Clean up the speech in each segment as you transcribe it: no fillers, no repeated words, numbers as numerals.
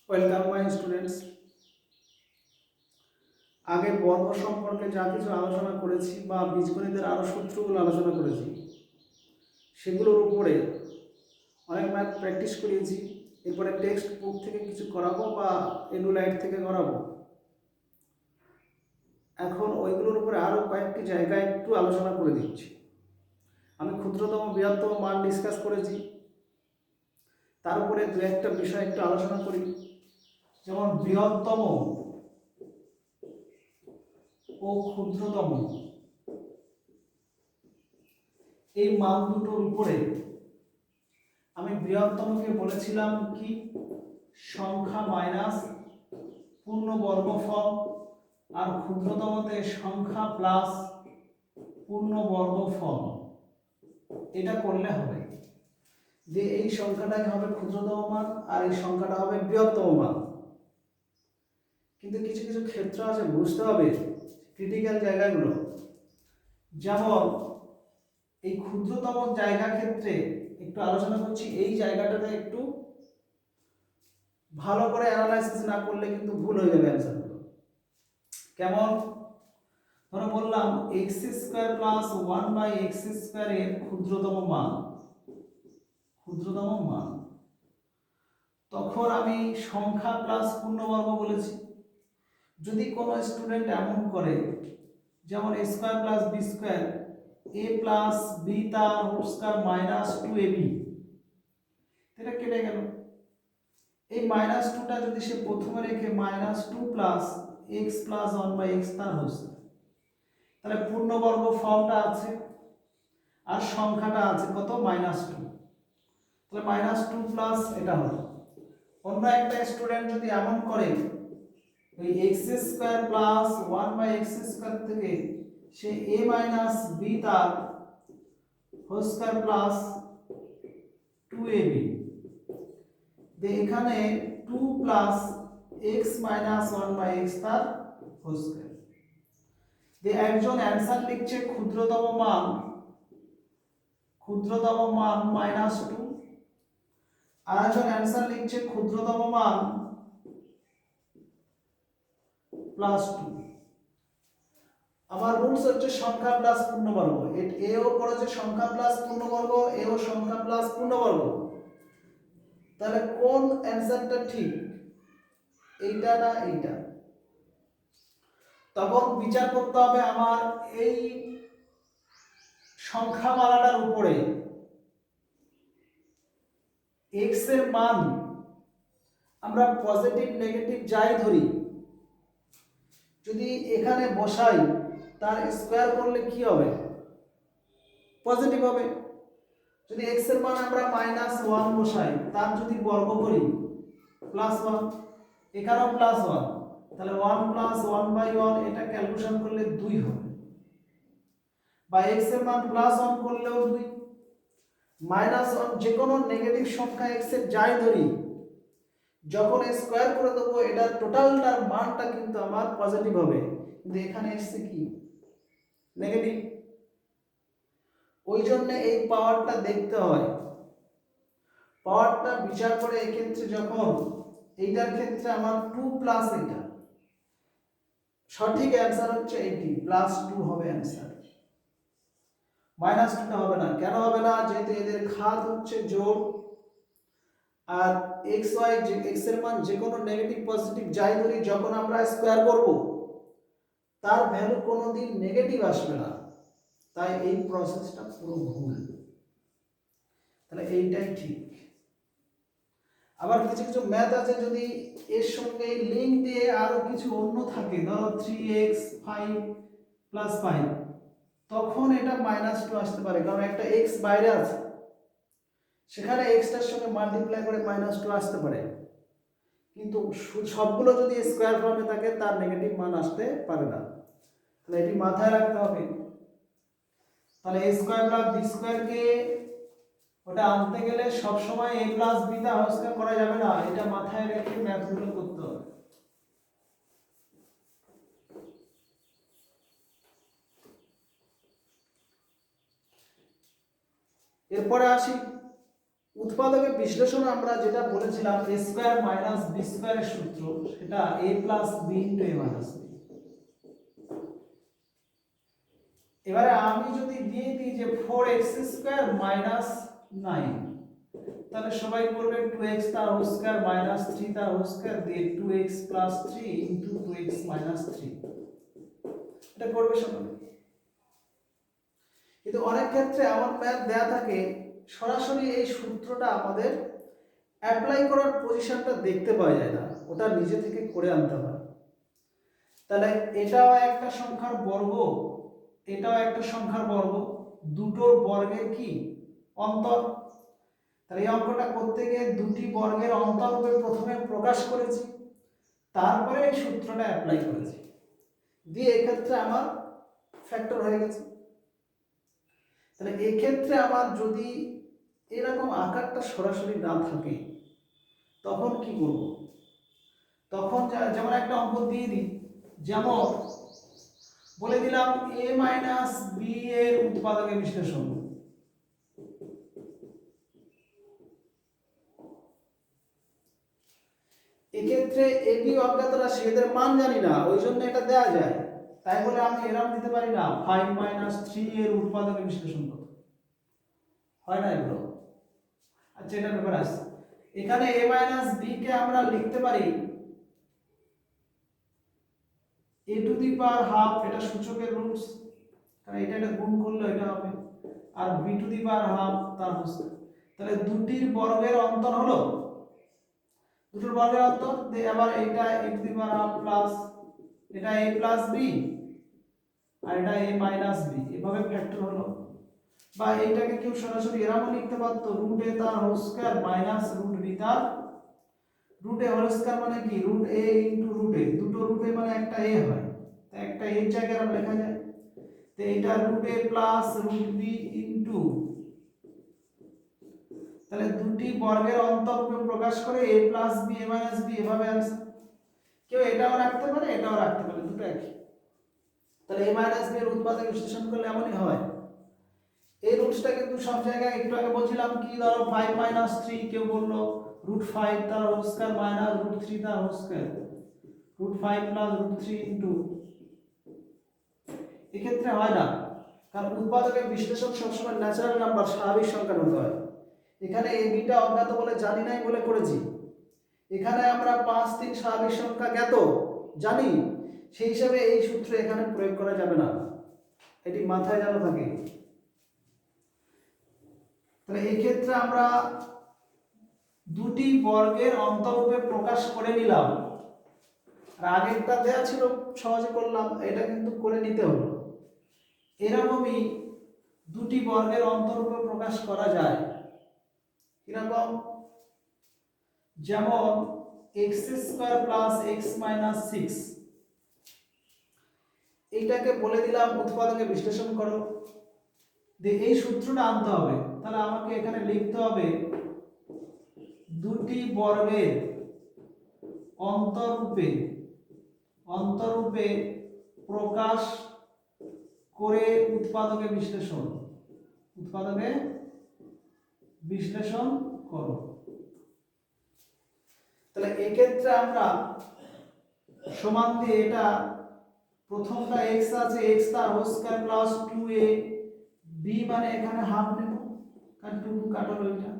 Welcome my students. আগে বর্গ সম্পর্কে যা কিছু আলোচনা করেছি বা বীজগণিতের আরও সূত্রগুলো আলোচনা করেছি, সেগুলোর উপরে অনেক ম্যাথ প্র্যাকটিস করিয়েছি। এরপরে টেক্সট বুক থেকে কিছু করাবো বা এডুলাইট থেকে করাবো। এখন ওইগুলোর উপরে আরও কয়েকটি জায়গায় একটু আলোচনা করে দিচ্ছি। আমি ক্ষুদ্রতম বৃহত্তম মান ডিসকাস করেছি, তার উপরে দু একটা বিষয় একটু আলোচনা করি। যেমন বৃহত্তম ও ক্ষুদ্রতম, এই মান দুটোর উপরে আমি বৃহত্তমকে বলেছিলাম কি সংখ্যা মাইনাস পূর্ণ বর্গফল, আর ক্ষুদ্রতমতে সংখ্যা প্লাস পূর্ণ বর্গফল। এটা করলে হবে যে এই সংখ্যাটাই হবে ক্ষুদ্রতম মান আর এই সংখ্যাটা হবে বৃহত্তম মান। কিন্তু কিছু কিছু ক্ষেত্র আছে, বুঝতে হবে ক্রিটিক্যাল জায়গাগুলো। যেমন এই ক্ষুদ্রতম জায়গা ক্ষেত্রে একটু আলোচনা করছি, এই জায়গাটাতে একটু ভালো করে অ্যানালাইসিস না করলে কিন্তু ভুল হয়ে যাবে অ্যান্সারগুলো। কেমন? ধরো বললাম এক্স স্কোয়ার প্লাস 1/x² এর ক্ষুদ্রতম মান, তখন আমি সংখ্যা প্লাস পূর্ণবর্গ বলেছি। যদি কোনো স্টুডেন্ট এমন করে, যেমন a square plus b square, a plus b তার হোল স্কোয়ার মাইনাস 2ab, এটা কেটে গেল। এই মাইনাস 2টা যদি সে প্রথমে রেখে minus 2 plus x plus 1/x তার হোল স্কোয়ার, তাহলে পূর্ণবর্গ ফর্মটা আছে আর সংখ্যাটা আছে কত, -2। তাহলে -2 প্লাস এটা হলো। অন্য একটা স্টুডেন্ট যদি এমন করে ওই x² প্লাস 1/x² থেকে সে a মাইনাস b তার হোল স্কয়ার প্লাস 2ab, এখানে 2 প্লাস x মাইনাস 1/x তার হোল স্কয়ার। একজন অ্যান্সার লিখছে ক্ষুদ্রতম মান -2, আর একজন অ্যান্সার লিখছে ক্ষুদ্রতম মান +2। আমার রুলস হচ্ছে সংখ্যা প্লাস পূর্ণবর্গ। এও করেছে সংখ্যা প্লাস পূর্ণবর্গ, এও সংখ্যা প্লাস পূর্ণবর্গ। তাহলে কোন অ্যান্সারটা ঠিক, এইটা না এইটা? তখন বিচার করতে হবে আমার এই সংখ্যামালাটার উপরে x এর মান আমরা পজিটিভ নেগেটিভ যাই ধরি, যদি এখানে বসাই তার স্কয়ার করলে কি হবে, পজিটিভ হবে। যদি x এর মান আমরা -1 বসাই, তার যদি বর্গ করি +1, এখানেও +1, তাহলে 1 + 1/1, এটা ক্যালকুলেশন করলে 2 হবে। বা x এর মান +1 করলেও 2, -1 যে কোনো নেগেটিভ সংখ্যা x এর যাই ধরি, যখন স্কয়ার করে দেবো এটার টোটালটার মানটা কিন্তু আমার পজিটিভ হবে। কিন্তু এখানে এসছে কি, নেগেটিভ। ওই জন্য এই পাওয়ারটা দেখতে হয়, পাওয়ারটা বিচার করে এক্ষেত্রে যখন এইটার ক্ষেত্রে আমার 2 প্লাস এটা, সঠিক অ্যান্সার হচ্ছে এইটি, +2 হবে অ্যান্সার, -2টা হবে না। কেন হবে না? যেহেতু এদের ঘাত হচ্ছে জোড়, আর এক্স ওয়াই যে এক্স এর মান যে কোনো নেগেটিভ পজিটিভ যাই ধরি, যখন আমরা স্কয়ার করব তার ভ্যালু কোনোদিন নেগেটিভ আসবে না। তাই এই প্রসেসটা পুরো ভুল। তাহলে এইটাই ঠিক। আবার কিছু কিছু ম্যাথ আছে, যদি এর সঙ্গে লিঙ্ক দিয়ে আরো কিছু অন্য থাকে, ধরো 3x 5 + 5, তখন এটা -2 আসতে পারে, কারণ একটা x বাইরে আছে, সেখানে x টার সঙ্গে মাল্টিপ্লাই করে -2 আসতে পারে। কিন্তু সবগুলো যদি স্কয়ার ফর্মে থাকে তার নেগেটিভ মান আসতে পারে না। তাহলে এটি মাথায় রাখতে হবে। তাহলে a square plus b square কে ওটা আনতে গেলে সব সময় a প্লাস b তা হোল স্কয়ার করা যাবে না, এটা মাথায় রেখে ম্যাথগুলো করতে হবে। এরপরে আসি উৎপাদকের বিশ্লেষণ আমরা যেটা বলেছিলাম a স্কয়ার মাইনাস b স্কয়ারের সূত্র, সেটা a plus b into a minus b। এবারে আমি যদি দিয়ে দিই যে 4x স্কয়ার মাইনাস 9, তাহলে সবাই করবে 2x তার হোল স্কয়ার মাইনাস 3 তার হোল স্কয়ার দিয়ে 2x plus 3 into 2x minus 3, এটা করবে সবাই। কিন্তু অনেক ক্ষেত্রে এমন ম্যাথ দেয়া থাকে সরাসরি এই সূত্রটা আমাদের অ্যাপ্লাই করার পজিশনটা দেখতে পাওয়া যায় না, ওটা নিজে থেকে করে আনতে হয়। তাহলে এটাও একটা সংখ্যার বর্গ, এটাও একটা সংখ্যার বর্গ, দুটোর বর্গের কি অন্তর। তাহলে এই অঙ্কটা করতে গিয়ে দুটি বর্গের অন্তররূপে প্রথমে প্রকাশ করেছি, তারপরে এই সূত্রটা অ্যাপ্লাই করেছি, দিয়ে এক্ষেত্রে আমার ফ্যাক্টর হয়ে গেছে। তাহলে এক্ষেত্রে আমার যদি এরকম আকারটা সরাসরি না থাকে তখন কি করব? তখন যেমন একটা অঙ্ক দিয়ে দিই, যেমন বলে দিলাম a মাইনাস b এর উৎপাদকের বিশ্লেষণ। এক্ষেত্রে a b অজ্ঞাত রাশি, এদের মান জানি না, ওই জন্য এটা দেওয়া যায়। তাই বলে আমি এরকম দিতে পারি না 5 মাইনাস 3 এর উৎপাদকের বিশ্লেষণ কত, হয় না এগুলো। আচ্ছা, এটা ব্যাপার আছে। এখানে a মাইনাস b কে আমরা লিখতে পারি a to the power half, এটা সূচকের রুটস, কারণ এটা গুণ করলে এটা হবে, আর b two the power half তার হচ্ছে। তাহলে দুটির বর্গের অন্তর হলো, দুটোর বর্গের অন্তর দিয়ে আবার এটা a to the power half plus এটা a প্লাস b আর এটা a মাইনাস b, এভাবে ফ্যাক্টর হলো। বা এইটাকে কেউ সরাসরি এরকম লিখতে পারতো রুট a তার whole square minus root b তার রুট a হোল স্কয়ার, মানে কি root a into root a, দুটো রুট a মানে একটা a হয়, তো একটা a এর জায়গায় আমরা লেখা যায়। তো এটা root a plus root b into, তাহলে দুটি বর্গের অন্তররূপে প্রকাশ করে a plus b a minus b, এভাবে आंसर। কেউ এটাও রাখতে পারে এটাও রাখতে পারে, দুটো একই। তাহলে a মাইনাস b এর উৎপাদক বিশ্লেষণ করলে এমনই হয়। এই রুটসটা কিন্তু সব জায়গায় একটু আগে বলছিলাম কি, ধরো 5 মাইনাস 3, কেউ বললো রুট 5 তার হোল স্কয়ার মাইনাস রুট 3 তার whole square, root 5 plus root 3 into, এক্ষেত্রে হয় না, কারণ উৎপাদকের বিশ্লেষণ সবসময় ন্যাচারাল নাম্বার, স্বাভাবিক সংখ্যা হতে হয়। এখানে a bটা অজ্ঞাত বলে জানি নাই বলে করেছি, এখানে আমরা 5 3 স্বাভাবিক সংখ্যা জ্ঞাত জানি, সেই হিসাবে এই সূত্র এখানে প্রয়োগ করা যাবে না, এটি মাথায় যেন থাকে। তাহলে এই ক্ষেত্রে আমরা দুটি বর্গের অন্তররূপে প্রকাশ করে নিলাম, আর আগেরটা দেয়া ছিল সহজে করলাম, এটা কিন্তু করে নিতে হলো। এরকমই দুটি বর্গের অন্তররূপে প্রকাশ করা যায়, কিরকম? যেমন x square plus x minus 6, এইটাকে বলে দিলাম উৎপাদকে বিশ্লেষণ করো, দিয়ে এই সূত্রটা আনতে হবে। তাহলে আমাকে এখানে লিখতে হবে দুটি বর্গের অন্তররূপে প্রকাশ করে উৎপাদকে বিশ্লেষণ করো। তাহলে এই ক্ষেত্রে আমরা সমান দিয়ে, এটা প্রথমটা x আছে, x তার whole square plus 2a, b মানে এখানে হাফ নেব কারণ 2 কাটলো, এটা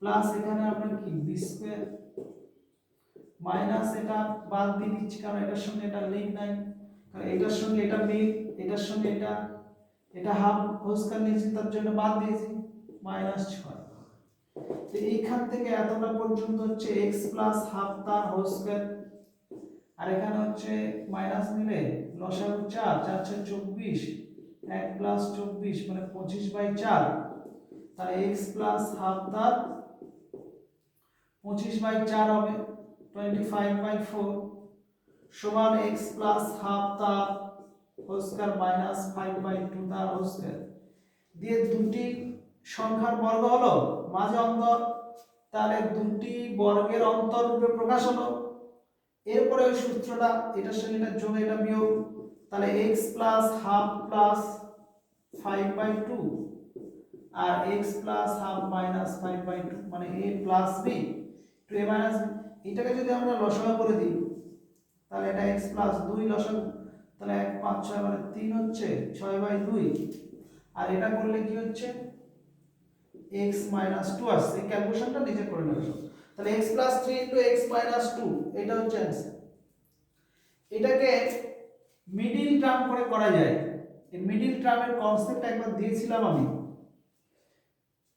প্লাস এখানে আমরা কি b স্কয়ার মাইনাস এটা বাদ দিয়ে দিচ্ছি কারণ এটার সঙ্গে এটা লিঙ্ক নাই, কারণ এটার সঙ্গে এটা মিল, এটার সঙ্গে এটা হাফ হোল স্কয়ার নিয়েছি তার জন্য বাদ দিয়েছি, মাইনাস 6। তো এইখান থেকে এতটা পর্যন্ত হচ্ছে x প্লাস হাফ তার হোল স্কয়ার, আর এখানে হচ্ছে মাইনাস নিলে লসাগু 4 4 24, 1 প্লাস 24 মানে 25/4, তাহলে x প্লাস হাফ তার 25/4 হবে 25/4 সমান x প্লাস হাফ তার হোল স্কয়ার মাইনাস 5/2 তার হোল স্কয়ার, দিয়ে দুটি সংখ্যার বর্গ হলো মাঝে অন্তর, তাহলে দুটি বর্গের অন্তর রূপে প্রকাশ হলো। এরপরে ওই সূত্রটা, এটার সঙ্গে এটা যোগ এটা বিয়োগ, তাহলে x প্লাস হাফ প্লাস 5/2 আর x প্লাস হাফ মাইনাস 5/2 মানে a plus b to a minus b। এটাকে যদি আমরা লসাগু করে দিই তাহলে এটা x প্লাস 2 লসাগু, তাহলে 1 5 6 মানে 3 হচ্ছে 6/2। আর এটা করলে কি হচ্ছে x মাইনাস 2 আসছে। এই ক্যালকুলেশনটা নিজে করে নেবে সব। তাহলে x plus 3 into x minus 2 এটা হচ্ছে অ্যানসার। এটাকে মিডল টার্ম করে করা যায়। এই মিডল টার্মের কনসেপ্ট একবার দিয়েছিলাম আমি,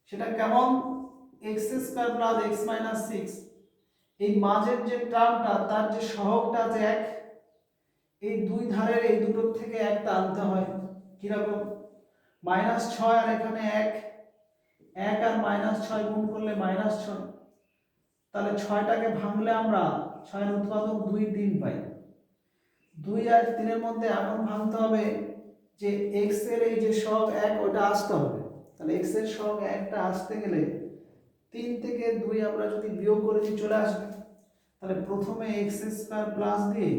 সেটা কেমন, x square plus x minus 6 এই মাঝের যে টার্মটা তার যে সহগটা আছে 1, এই দুই ধারের এই দুটোর থেকে একটা আনতে হয়। কিরকম, -6 আর এখানে 1 আর -6 গুণ করলে -6, তাহলে 6টাকে ভাঙলে আমরা 6 এর উৎপাদক 2 3 পাই। 2 আর 3 এর মধ্যে এমন ভাঙতে হবে যে x এর এই যে সহগ 1 ওটা আসতে হবে। তাহলে x এর সহগ 1টা আসতে গেলে 3 থেকে 2 আমরা যদি বিয়োগ করে দিই চলে আসবে। তাহলে প্রথমে x স্কয়ার প্লাস দিয়ে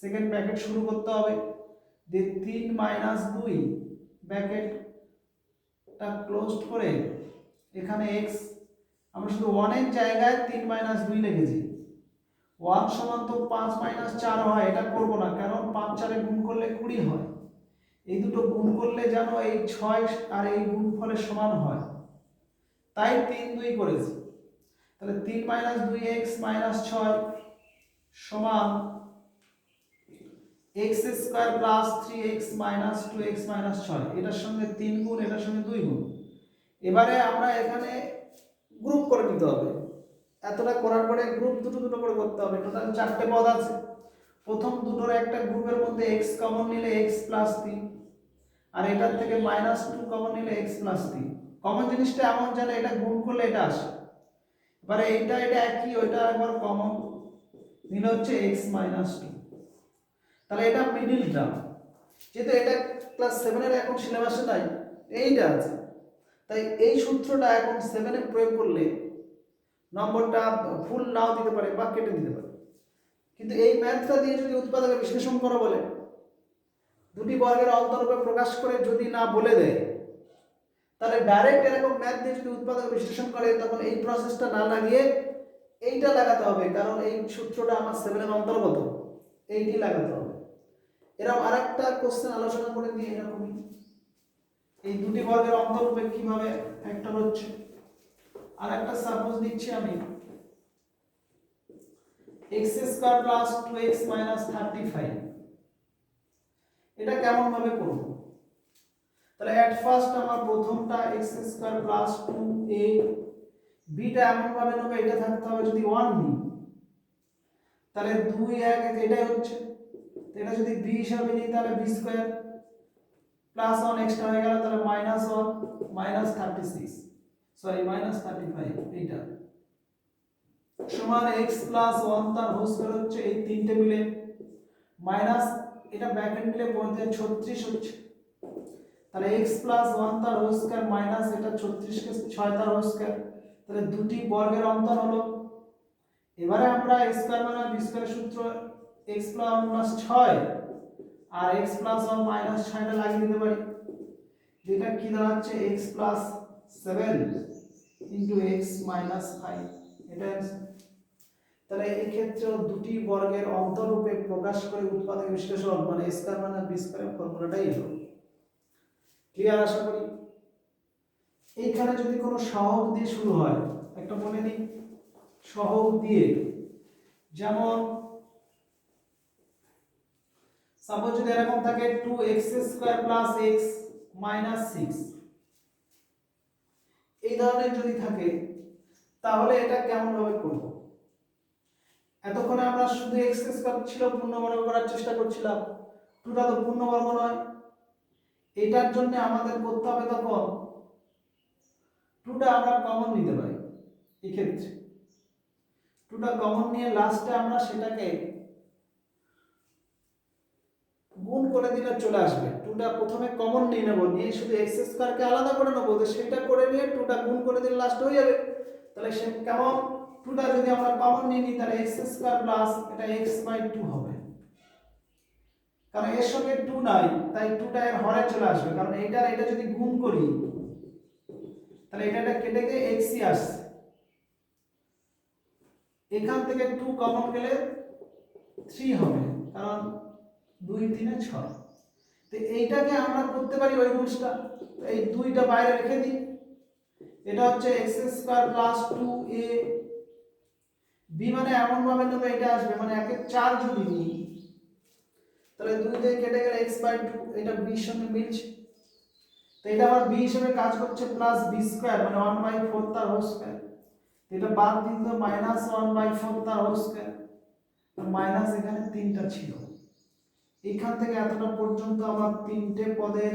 সেকেন্ড ব্র্যাকেট শুরু করতে হবে, দিয়ে 3 মাইনাস 2 ব্র্যাকেটটা ক্লোজড করে এখানে x আমরা শুধু 1 এর জায়গায় 3 মাইনাস 2 লিখেছি। 1 সমান তো 5 মাইনাস 4 হয়, এটা করব না, কারণ 5 4 এ গুণ করলে 20 হয়। এই দুটো গুণ করলে যেন এই 6 আর এই গুণফলের সমান হয়, তাই 3 2 করেছি। তাহলে 3 মাইনাস 2x মাইনাস 6 সমান x square plus 3x minus 2x minus 6। এটার সঙ্গে 3 গুণ, এটার সঙ্গে 2 গুণ। এবারে আমরা এখানে গ্রুপ করে নিতে হবে। এতটা করার পরে গ্রুপ দুটো দুটো করে করতে হবে। টোটাল 4টে পদ আছে। প্রথম দুটোর একটা গ্রুপের মধ্যে x কমন নিলে x প্লাস 3, আর এটার থেকে -2 কমন নিলে x প্লাস 3। কমন জিনিসটা এমন যেন এটা গুণ করলে এটা আসে। এবারে এটা একই, ওইটা একবার কমন নিলে হচ্ছে x মাইনাস 2। তাহলে এটা মিডল টার্ম, যেহেতু এটা ক্লাস 7 এর এখন সিলেবাসে নাই, এইটা আছে, তাই এই সূত্রটা এখন 7 এ প্রয়োগ করলে নম্বরটা ফুল নাও দিতে পারে বা কেটে দিতে পারে। কিন্তু এই ম্যাথটা দিয়ে যদি উৎপাদকে বিশ্লেষণ করা বলে, দুটি বর্গের অন্তরূপে প্রকাশ করে যদি না বলে দেয়, তাহলে ডাইরেক্ট এরকম ম্যাথ দিয়ে যদি উৎপাদক বিশ্লেষণ করে তখন এই প্রসেসটা না লাগিয়ে এইটা লাগাতে হবে, কারণ এই সূত্রটা আমার 7 এর অন্তর্গত, এইটি লাগাতে হবে। এরকম আরেকটা কোশ্চেন আলোচনা করে নিয়ে এরকমই এই দুটি বর্গের অন্তরূপে কিভাবে ফ্যাক্টর হচ্ছে। আরেকটা সাপোজ দিচ্ছি আমি, x square plus 2x minus 35। এটা কেমন ভাবে করব, তাহলে এট ফার্স্ট আমার প্রথমটা x স্কয়ার প্লাস 2a, bটা এমন ভাবে নেবে এটা থাকতে হবে যদি 1 নিই, তাহলে 2 1 এটাই হচ্ছে। এটা যদি b হিসাবে নিই তাহলে b স্কয়ার প্লাস 1 এক্সট্রা হয়ে গেল, তাহলে -1 মাইনাস 36 সরি মাইনাস 35 এইটা সমান x প্লাস 1 তার হোল স্কয়ার হচ্ছে এই তিনটে মিলে মাইনাস এটা ব্র্যাকেট মিলে 36 হচ্ছে। তাহলে x প্লাস 1 তার হোল স্কয়ার মাইনাস এটা 36 কে 6 তার হোল স্কয়ার, তাহলে দুটি বর্গের অন্তর হলো। এবারে আমরা a স্কয়ার মানে b স্কয়ার সূত্র x প্লাস 6 আর x প্লাস 1 মাইনাস 6টা লাগিয়ে দিতে পারি, যেটা কি দাঁড়াচ্ছে x plus 7 into x minus 5। এটা তাহলে এই ক্ষেত্রে দুটি বর্গের অন্তরূপে প্রকাশ করে উৎপাদক বিশ্লেষণ মানে a স্কয়ার মানে b স্কয়ারের ফর্মুলাটাই হলো। ক্লিয়ার আশা করি। এইখানে যদি কোনো সহগ দিয়ে শুরু হয়, একটা মনে নিই সহগ দিয়ে, যেমন সাপোজ যদি এরকম থাকে 2x square plus x minus 6, এই ধরনের যদি থাকে তাহলে এটা কেমন ভাবে করব। এতক্ষণে আমরা শুধু x স্কয়ার ছিল পূর্ণবর্গ করার চেষ্টা করছিলাম, 2টা তো পূর্ণবর্গ নয়, এটার জন্য আমাদের করতে হবে তখন 2টা আমরা কমন নিতে পারি। এই ক্ষেত্রে 2টা কমন নিয়ে লাস্টে আমরা সেটাকে গুণ করে দিলে চলে আসবে। 2টা প্রথমে কমন নিয়ে নেব, নিয়ে শুধু x স্কয়ারকে আলাদা করে নেব, তো সেটা করে নিয়ে 2টা গুণ করে দিলে লাস্ট হয়ে যাবে। তাহলে সে কেমন, 2টা যদি আমরা কমন নিয়ে নিই তাহলে x স্কয়ার প্লাস এটা x বাই 2 হবে, কারণ এর সঙ্গে 2 নাই তাই 2টা এর হরে চলে আসবে, কারণ এইটার এটা যদি গুণ করি তাহলে এটা কেটে গিয়ে x ই আসছে, এখান থেকে 2 কমন গেলে 3 হবে, কারণ 2 3 এ 6। তো এইটাকে আমরা করতে পারি ওই রুলসটা, এই 2টা বাইরে রেখে দিই। এটা হচ্ছে x² + 2a b, মানে এমন ভাবে নেবে এটা আসবে, মানে 1 এর 4 যদি নিই তাহলে 2 দিয়ে কেটে গেলে x/2, এটা b এর সঙ্গে মিলছে। তো এটা আবার b হিসেবে কাজ করছে প্লাস b² মানে 1/4 তার হোল স্কয়ার। এটা বাদ দিন তো -1/4 তার হোল স্কয়ার, আর মাইনাস এখানে 3টা ছিল, এখান থেকে এতটা পর্যন্ত আমার 3টে পদের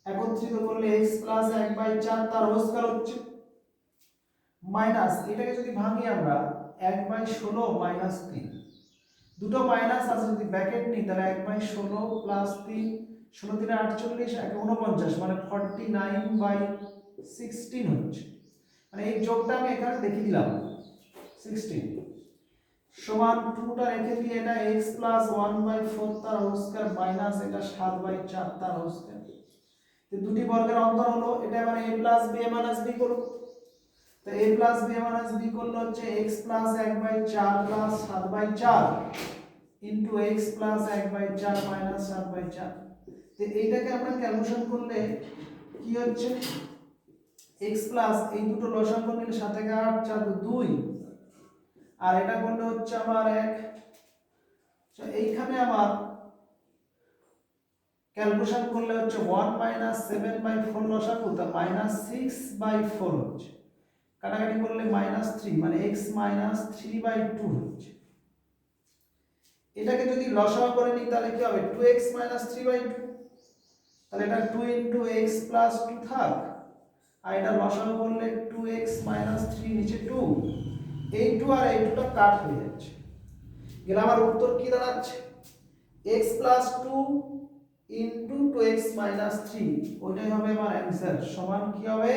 একত্রিত করলে x প্লাস 1/4 তার হোল স্কয়ার হচ্ছে, মাইনাস এটাকে যদি ভাঙি আমরা 1/16 মাইনাস 3, দুটো মাইনাস আছে, যদি ব্র্যাকেট নিই তাহলে 1/16 প্লাস 3, 16 3 48, 49 মানে 49/16 হচ্ছে। মানে এই যোগটা আমি এখানে দেখিয়ে দিলাম 16 সমান 2টা রেখে দিয়ে এটা x প্লাস 1/4 তার হোল স্কয়ার মাইনাস এটা 7/4 তার হোল স্কয়ার। তো দুটি বর্গের অন্তর হলো, এটা মানে a plus b minus b করব। তো a plus b minus b করলে হচ্ছে x plus 1/4 plus 7/4 into x plus 1/4 minus 7/4। তো এইটাকে আমরা ক্যালকুলেশন করলে কি হচ্ছে, x প্লাস এই দুটো লসাগু নিলে 7 × 8 4 2, আর এটা করলে হচ্ছে আমার 1। তো এইখানে আমার ক্যালকুলেশন করলে হচ্ছে 1 - 7/4 লসাগু, তা -6/4 হচ্ছে, কাটাকাটি করলে -3 মানে x -3/2 হচ্ছে। এটাকে যদি লসাগু করে নিই তাহলে কি হবে, 2x - 3/2, তাহলে এটা 2 × x + 2 থাক, আর এটা লসাগু করলে 2x - 3 নিচে 2, এই 2 আর এই 2টা কাট হয়ে যাচ্ছে, গেলে আমার উত্তর কি দাঁড়াচ্ছে, x + 2 * 2x - 3, ওইটাই হবে আমার অ্যানসার, সমান কি হবে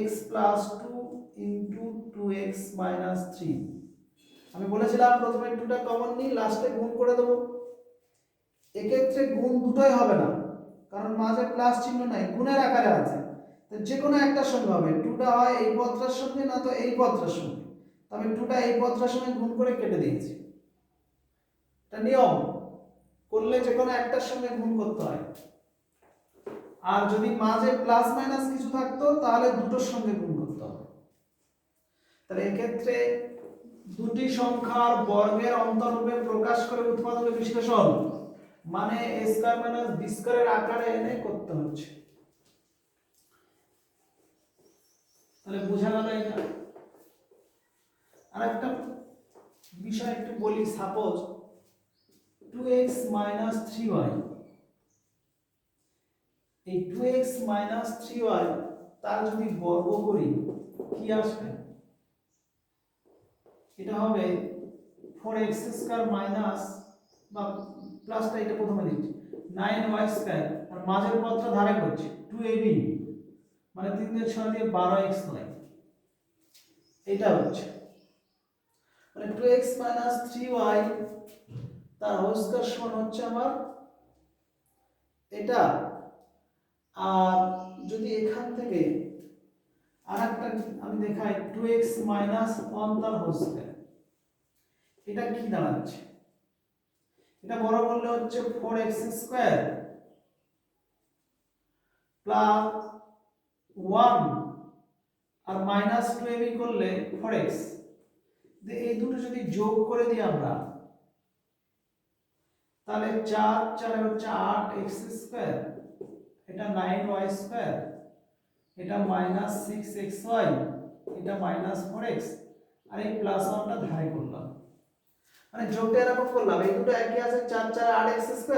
x + 2 * 2x - 3। আমি বলেছিলাম প্রথমে 2টা কমন নিই, লাস্টে গুণ করে দেব। এক্ষেত্রে গুণ দুটোই হবে না, কারণ মাঝে প্লাস চিহ্ন নাই, গুণের আকারে আছে, তো যে কোনো একটা সঙ্গে হবে, 2টা হয় এই পদটার সঙ্গে না তো এই পদটার সঙ্গে, তো আমি 2টা এই পদটার সঙ্গে গুণ করে কেটে দিয়েছি। এটা নিয়ম, করলে যে কোনো একটার সঙ্গে গুণ করতে হয়, আর যদি মাঝে প্লাস মাইনাস কিছু থাকতো তাহলে দুটোর সঙ্গে গুণ করতে হবে। তাহলে এক্ষেত্রে দুটি সংখ্যার বর্গের অন্তররূপে প্রকাশ করে উৎপাদক বিশ্লেষণ মানে a² - b² এর আকারে এনে করতে হচ্ছে। তাহলে বোঝা গেল এটা। আরেকটা বিষয় একটু বলি, সাপোজ 2x - 3y, এই 2x - 3y তার যদি বর্গ করি কি আসবে, এটা হবে 4x² মাইনাস বা প্লাসটা এটা প্রথমে দিচ্ছি 9y², আর মাঝের পদটা ধারে করছি 2ab মানে 3 দিয়ে 6 দিয়ে 12xy, এটা হচ্ছে মানে 2x - 3y তার হোল স্কয়ার সমান হচ্ছে আমার এটা। আর যদি এখান থেকে আরেকটা আমি দেখাই 2x - 1 তার হোল স্কয়ার, এটা কি দাঁড়াচ্ছে, এটা বড় করলে হচ্ছে 4x² প্লাস 1 আর -2ab করলে 4x, এই দুটো যদি যোগ করে দিই আমরা তাহলে 4 4 হচ্ছে 8x², এটা 9y², এটা -6xy, এটা -4x, আর এই +1টা ধারে করলাম, মানে যোগটা এরকম করলাম, এই দুটো একই আছে 4 4 8x²,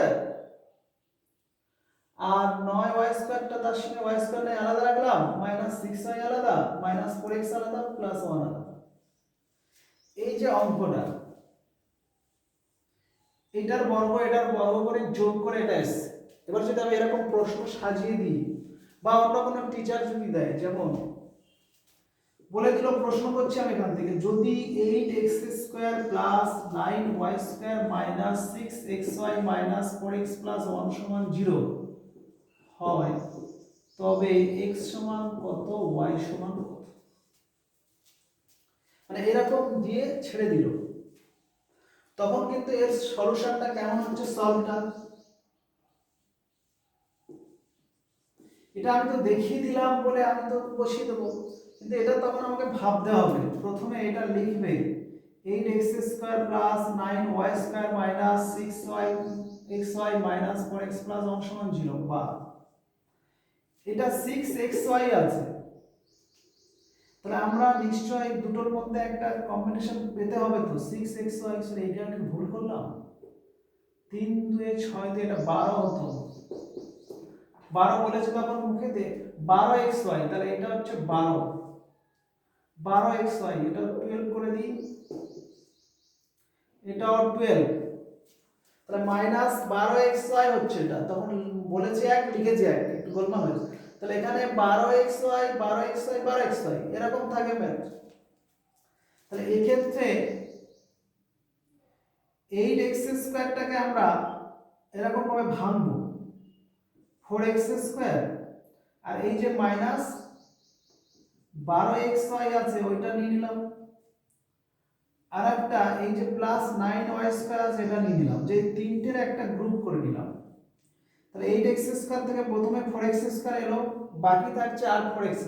আর 9y²টা তার সঙ্গে y² নাই আলাদা রাখলাম, -6y আলাদা, -4x আলাদা, +1 আলাদা। এই যে অঙ্কটা এটার বর্গ এটার বর্গ করে যোগ করে এটা এসছে। এবার যদি আমি এরকম প্রশ্ন সাজিয়ে দিই বা অন্য কোনো টিচার যদি দেয়, যেমন বলে দিল প্রশ্ন করছি আমি এখান থেকে, যদি 8x² plus 9y² minus 6xy minus 4x plus 1 সমান 0 হয় তবে x সমান কত, y সমান কত, মানে এরকম দিয়ে ছেড়ে দিল, তখন কিন্তু এর সলিউশনটা কেমন হচ্ছে, সলভটা। এটা আমি তো দেখিয়ে দিলাম বলে আমি তো বসিয়ে দেবো, কিন্তু এটা তখন আমাকে ভাবতে হবে। প্রথমে এটা লিখবে 8x² plus 9y² minus 6xy minus 4x plus 1 সমান 0, বা এটা 6xy আছে, তাহলে আমরা নিশ্চয়ই দুটোর মধ্যে একটা কম্বিনেশন পেতে হবে তো। 6xy, সরি এটা আমি ভুল করলাম, 3 2 6 দিয়ে এটা 12 হতো, 12 বলেছে তখন মুখেতে 12xy, তাহলে এটা হচ্ছে 12xy, এটা 12 করে দিই, এটাও 12, তাহলে মাইনাস 12xy হচ্ছে এটা, তখন বলেছে এক লিখেছে এক, একটু গোলমাল হয়েছে। তাহলে এখানে 12xy 12xy 12xy এরকম থাকে ম্যাথ। তাহলে এই ক্ষেত্রে 8x² আমরা এরকম ভাবে ভাঙবো, 4x², আর এই যে মাইনাস 12xy আছে ওইটা নিয়ে নিলাম, আর একটা এই যে প্লাস 9y² আছে এটা নিয়ে নিলাম, যে তিনটের একটা গ্রুপ করে নিলাম। তাহলে 8x² থেকে প্রথমে 4x² এলো, বাকি থাকছে আর 4x²,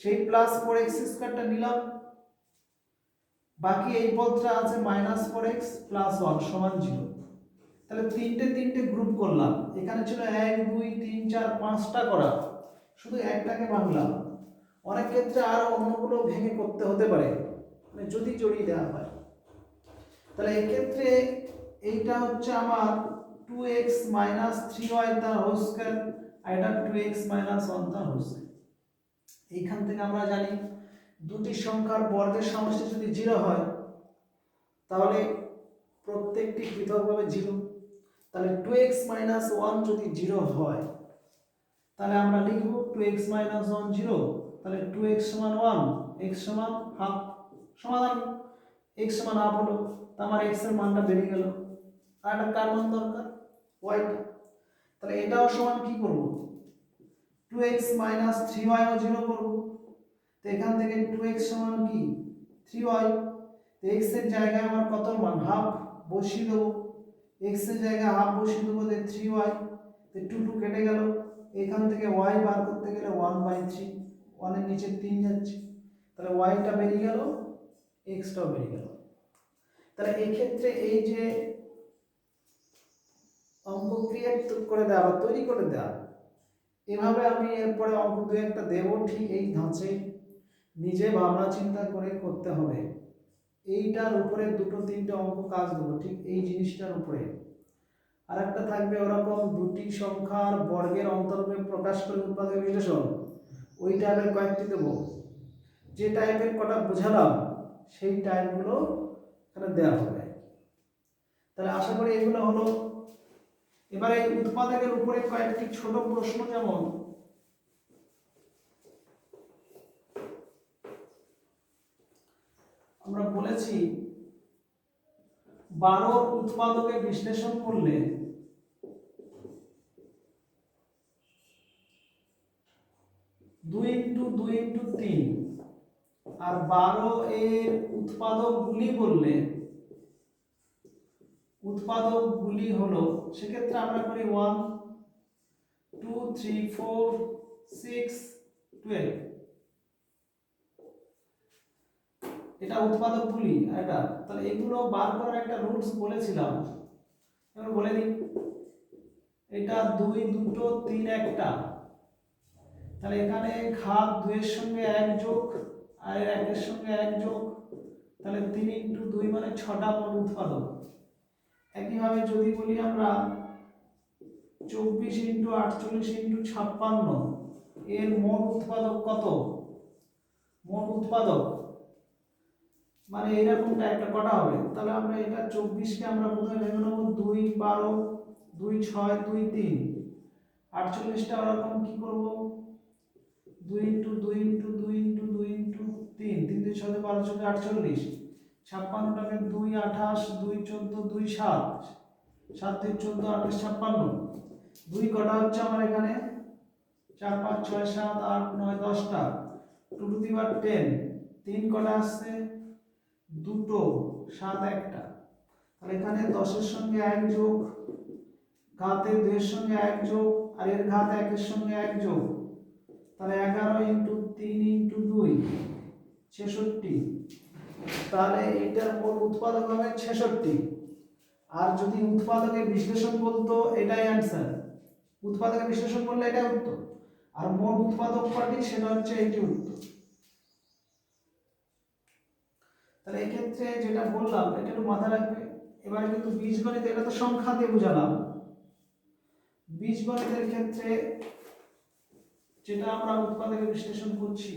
সেই প্লাস 4x² নিলাম, বাকি এই পদটা আছে মাইনাস 4x প্লাস 1 সমান 0। তাহলে তিনটে গ্রুপ করলাম, এখানে ছিল 1 2 3 4 5টা করা, শুধু একটাকে ভাঙলাম। অনেক ক্ষেত্রে আরো অন্যগুলো ভেঙে করতে হতে পারে, মানে যদি জড়িয়ে দেওয়া হয়। তাহলে এই ক্ষেত্রে এইটা হচ্ছে আমার 2x 3y তার হোল স্কয়ার, আর এটা 2x 1 তার হোল স্কয়ার। এইখান থেকে আমরা জানি দুটি সংখ্যার বর্গের সমষ্টি যদি 0 হয় তাহলে প্রত্যেকটি পৃথকভাবে 0। তাহলে 2x 1 যদি 0 হয় তাহলে আমরা লিখব 2x 1 0, তাহলে 2x সমান 1, x সমান হাফ, সমাধান। x সমান হাফ হলো, আমার x এর মানটা বেরিয়ে গেল, আর একটা কার মান দরকার, y টা। তাহলে এটাও সমান কি করব, 2x 3y ও 0 করব। তো এখান থেকে 2x সমান কি 3y, তো x এর জায়গায় আমার কত মান, হাফ বসিয়ে দেবো, x এর জায়গায় হাফ বসিয়ে দেবো, যে 3y, তো 2 2 কেটে গেল, এখান থেকে y বার করতে গেলে 1/3, 1 এর নিচে 3 যাচ্ছে, তাহলে y টা বেরিয়ে গেল, x টাও বেরিয়ে গেল। তাহলে এই ক্ষেত্রে এই যে অঙ্ক ক্রিয়েট করে দেওয়া বা তৈরি করে দেওয়া, এভাবে আমি এরপরে অঙ্ক দু একটা দেব, ঠিক এই ধাঁচে নিজে ভাবনা চিন্তা করে করতে হবে। এইটার উপরে দুটো তিনটে অঙ্ক কাজ দেবো ঠিক এই জিনিসটার উপরে। আর একটা থাকবে ওরকম দুটি সংখ্যার বর্গের অন্তর্ভুক্ত প্রকাশ করে উৎপাদক বিশ্লেষণ, ওই টাইপের কয়েকটি দেবো। যে টাইপের কটা বোঝালাম সেই টাইপগুলো এখানে দেওয়া হবে। তাহলে আশা করি এগুলো হলো। এবারে এই উৎপাদকের উপরে কয়েকটি ছোট প্রশ্ন, যেমন আমরা বলেছি 12 উৎপাদকে বিশ্লেষণ করলে 2 × 2 × 3, আর 12 এর উৎপাদকগুলি বললে উৎপাদকগুলি হলো, সেক্ষেত্রে আমরা করি 1 2 3 4 6 12, এটা উৎপাদকগুলি এটা। তাহলে এগুলো বার করার একটা রুলস বলেছিলাম, এবার বলে দিই। এটা 2 2 3 একটা, তাহলে এখানে ঘাত 2 এর সঙ্গে 1 যোগ আর 1 এর সঙ্গে 1 যোগ, তাহলে 3 × 2 মানে 6টা মোট উৎপাদক। একইভাবে যদি বলি আমরা 24 × 48 × 56 এর মোট উৎপাদক কত, মোট উৎপাদক মানে এরকমটা একটা কটা হবে। তাহলে আমরা এটা 24 কে আমরা প্রথমে ভেঙে নেব 2 12 2 6 2 3, 48টা ওরকম কি করব 2 × 2 × 2 × 2 × 3, 3 2 6 12 14 48, 56টাকে 2 28 2 14 2 7, 7 2 14 28 56, 2 কটা হচ্ছে আমার এখানে 4 5 6 7 8 9 10টা 2 টু দি পাওয়ার 10 3 কটা আসছে দুটো 7 একটা তাহলে এখানে 10 এর সঙ্গে 1 যোগ ঘাতে 2 এর সঙ্গে 1 যোগ আর এর ঘাত 1 এর সঙ্গে 1 যোগ তাহলে 11 ইনটু 3 ইনটু 2 66 তাহলে এটার মোট উৎপাদক হবে 66 আর যদি উৎপাদকের বিশ্লেষণ বলতো এটাই অ্যানসার উৎপাদকের বিশ্লেষণ করলে এটাই উত্তর আর মোট উৎপাদক কয়টি সেটা হচ্ছে এইটি উত্তর তাহলে এই ক্ষেত্রে যেটা বললাম এটা একটু মাথায় রাখবে এবারে কিন্তু বীজগণিত এটা তো সংখ্যা দিয়ে বুঝালাম বীজগণিতের ক্ষেত্রে যেটা আমরা উৎপাদকের বিশ্লেষণ করছি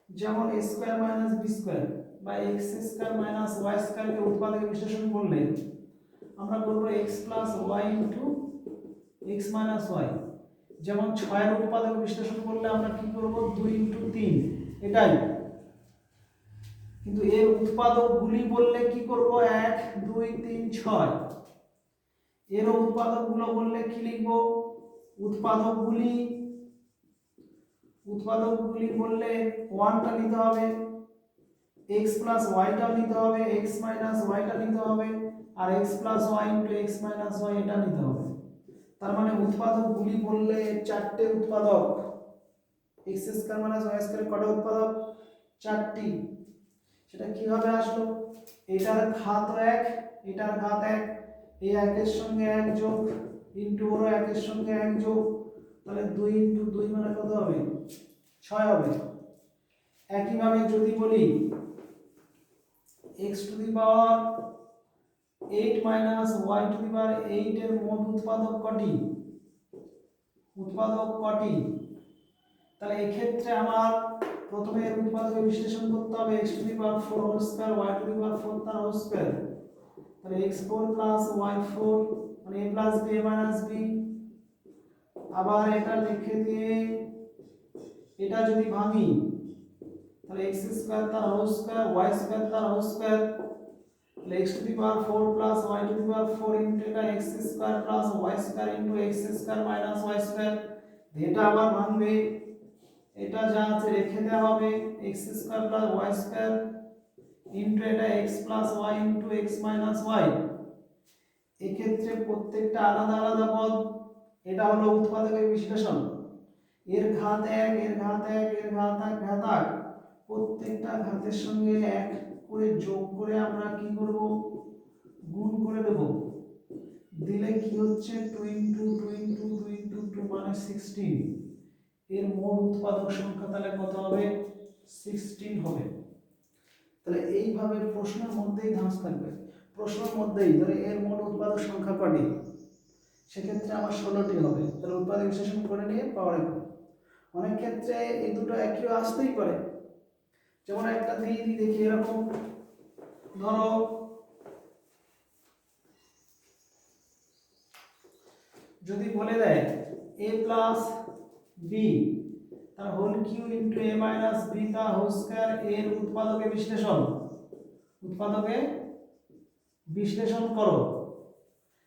যেমন a square minus b square বা x square minus y square কে উৎপাদকের বিশ্লেষণ করলে আমরা করব x plus y into x minus y যেমন 6 এর উৎপাদক বিশ্লেষণ করলে আমরা কি করব 2 ইনটু 3 এটাই কিন্তু এর উৎপাদকগুলি বললে কি করব 1 2 3 6 এর উৎপাদকগুলো বললে কি লিখব উৎপাদকগুলি বললে 1 টা নিতে হবে x প্লাস y টা নিতে হবে x মাইনাস y টা নিতে হবে আর x plus y into x minus y এটা নিতে হবে তার মানে উৎপাদকগুলি বললে চারটে উৎপাদক x square minus y square কটা উৎপাদক চারটি সেটা কিভাবে আসলো এটার ঘাত 1 এটার ঘাত 1 এই 1 এর সঙ্গে 1 যোগ ইনটু ওর 1 এর সঙ্গে 1 যোগ তাহলে 2 ইনটু 2 মানে কত হবে 6 হবে একই ভাবে যদি বলি x to the power 8 minus y to the power 8 এর মোট উৎপাদক কটি তাহলে এই ক্ষেত্রে আমার প্রথমে এর উৎপাদকের বিশ্লেষণ করতে হবে x to the power 4 whole square y to the power 4 তার হোল স্কয়ার তাহলে x4 y4 মানে a b a b আবার এটা লিখে দিয়ে এটা যদি ভাঙি তাহলে x স্কয়ার তার হোল স্কয়ার y স্কয়ার তার হোল স্কয়ার তাহলে x to the power 4 y to the power 4 into এটা x square y square into x square minus y square এটা আবার ভাঙবে এটা যা আছে রেখে দেওয়া হবে x square y square into এটা x y into x minus y এই ক্ষেত্রে প্রত্যেকটা আলাদা আলাদা পদ এটা হলো উৎপাদকের বিশ্লেষণ এর ঘাত 1 এর ঘাত 1 এর ঘাত 1 ঘাত 1 প্রত্যেকটা ঘাতের সঙ্গে 1 করে যোগ করে আমরা কি করব গুণ করে দেব দিলে কি হচ্ছে 2 ইনটু 2 ইনটু 2 ইনটু 2 মানে 16 এর মোট উৎপাদক সংখ্যা তাহলে কত হবে 16 হবে তাহলে এইভাবে প্রশ্নের মধ্যেই ধাঁচ থাকবে প্রশ্নের মধ্যেই ধরে এর মোট উৎপাদক সংখ্যা কয়টি সেক্ষেত্রে আমার 16টি হবে তাহলে উৎপাদক বিশ্লেষণ করে নিয়ে পাওয়ার অনেক ক্ষেত্রে এই দুটো একই আসতেই পারে যেমন একটা দিয়ে দেখি এরকম ধরো যদি বলে দেয় a প্লাস b তার whole cube into a minus b তার হোল স্কয়ার এর উৎপাদকে বিশ্লেষণ করো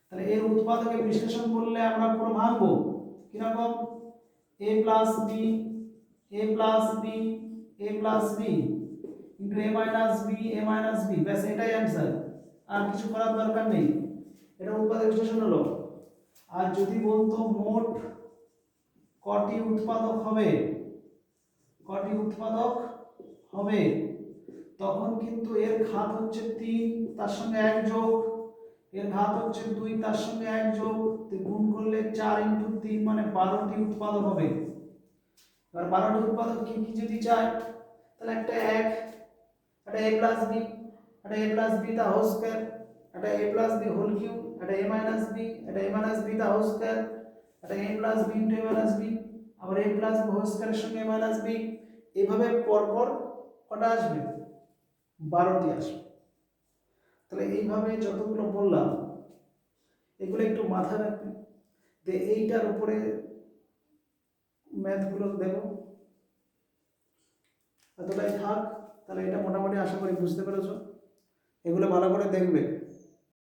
তাহলে এর উৎপাদকে বিশ্লেষণ করলে আমরা পুরো ভাঙবো কি রকম a plus b a plus b a plus b into a minus b ব্যাস এটাই অ্যানসার আর কিছু করার দরকার নেই এটা উৎপাদক বিশ্লেষণ হলো আর যদি বলতো মোট কটি উৎপাদক হবে তখন কিন্তু এর ঘাত হচ্ছে 3 তার সঙ্গে 1 যোগ এর ঘাত হচ্ছে 2 তার সঙ্গে 1 যোগ গুণ করলে 4 ইনটু 3 মানে 12টি উৎপাদক হবে আর 12টি উৎপাদক কি কি যদি চাই তাহলে একটা a প্লাস b তা হোল স্কয়ার একটা a plus b whole cube একটা a মাইনাস b তা হোল স্কয়ার একটা a plus b into a minus b আবার a প্লাস b হোল স্কয়ারের সঙ্গে a মাইনাস b এইভাবে পরপর কটা আসবে 12টি আসবে তাহলে এইভাবে যতগুলো বললাম এগুলো একটু মাথায় রাখবেন যে এইটার উপরে ম্যাথগুলো দেব এতটাই থাক তাহলে এটা মোটামুটি আশা করি বুঝতে পেরেছো এগুলো ভালো করে দেখবে